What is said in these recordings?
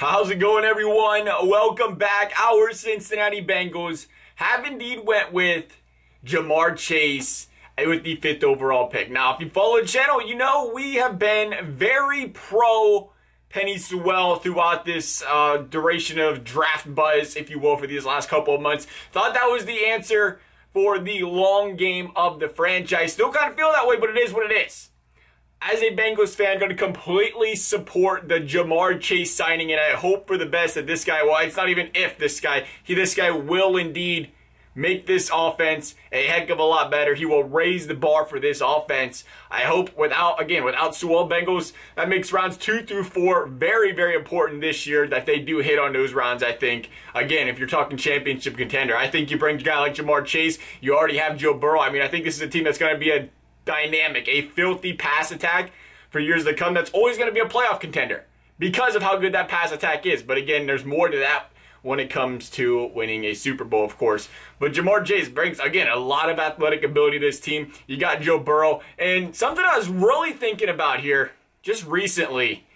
How's it going, everyone? Welcome back. Our Cincinnati Bengals have indeed went with Ja'Marr Chase with the 5th overall pick. Now, if you follow the channel, you know we have been very pro Penei Sewell throughout this duration of draft buzz, if you will, for these last couple of months. Thought that was the answer for the long game of the franchise. Still kind of feel that way, but it is what it is. As a Bengals fan, going to completely support the Ja'Marr Chase signing, and I hope for the best that this guy, well, it's not even if this guy will indeed make this offense a heck of a lot better. He will raise the bar for this offense. I hope without Sewell, Bengals, that makes rounds 2 through 4 very, very important this year that they do hit on those rounds, I think. Again, if you're talking championship contender, I think you bring a guy like Ja'Marr Chase, you already have Joe Burrow. I mean, I think this is a team that's going to be a dynamic, a filthy pass attack for years to come. That's always going to be a playoff contender because of how good that pass attack is. But again, there's more to that when it comes to winning a Super Bowl, of course. But Ja'Marr Chase brings, again, a lot of athletic ability to this team. You got Joe Burrow. And something I was really thinking about here just recently,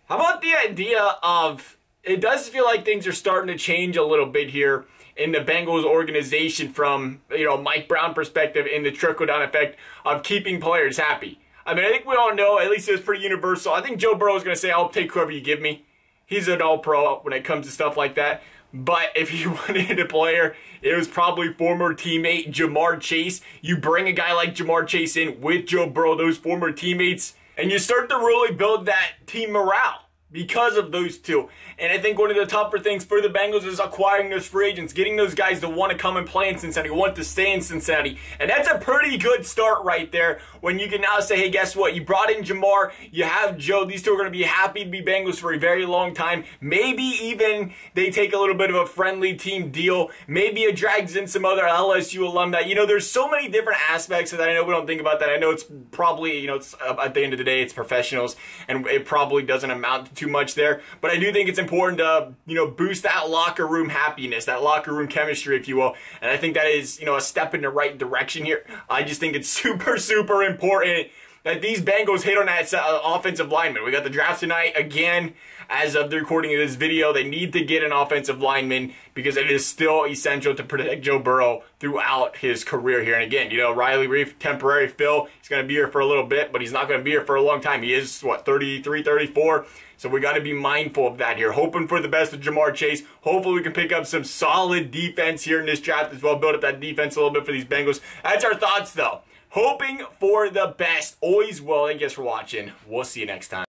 how about the idea of, it does feel like things are starting to change a little bit here in the Bengals organization from, Mike Brown perspective in the trickle-down effect of keeping players happy. I mean, I think we all know, at least it was pretty universal. I think Joe Burrow is going to say, I'll take whoever you give me. He's an all-pro when it comes to stuff like that. But if you wanted a player, it was probably former teammate Ja'Marr Chase. You bring a guy like Ja'Marr Chase in with Joe Burrow, those former teammates, and you start to really build that team morale because of those two. And I think one of the tougher things for the Bengals is acquiring those free agents, getting those guys to want to come and play in Cincinnati, want to stay in Cincinnati. And that's a pretty good start right there when you can now say, hey, guess what? You brought in Ja'Marr, you have Joe. These two are going to be happy to be Bengals for a very long time. Maybe even they take a little bit of a friendly team deal. Maybe it drags in some other LSU alumni. There's so many different aspects of that. I know we don't think about that. I know it's probably, it's, at the end of the day, it's professionals, and it probably doesn't amount to too much there. But I do think it's important to, boost that locker room happiness, that locker room chemistry, if you will. And I think that is, a step in the right direction here. I just think it's super, super important that these Bengals hit on that offensive lineman. We got the draft tonight again. As of the recording of this video, they need to get an offensive lineman because it is still essential to protect Joe Burrow throughout his career here. And again, Riley Reiff, temporary fill. He's going to be here for a little bit, but he's not going to be here for a long time. He is, 33, 34? So we got to be mindful of that here. Hoping for the best of Ja'Marr Chase. Hopefully we can pick up some solid defense here in this draft as well. Build up that defense a little bit for these Bengals. That's our thoughts, though. Hoping for the best. Always will. Thank you guys for watching. We'll see you next time.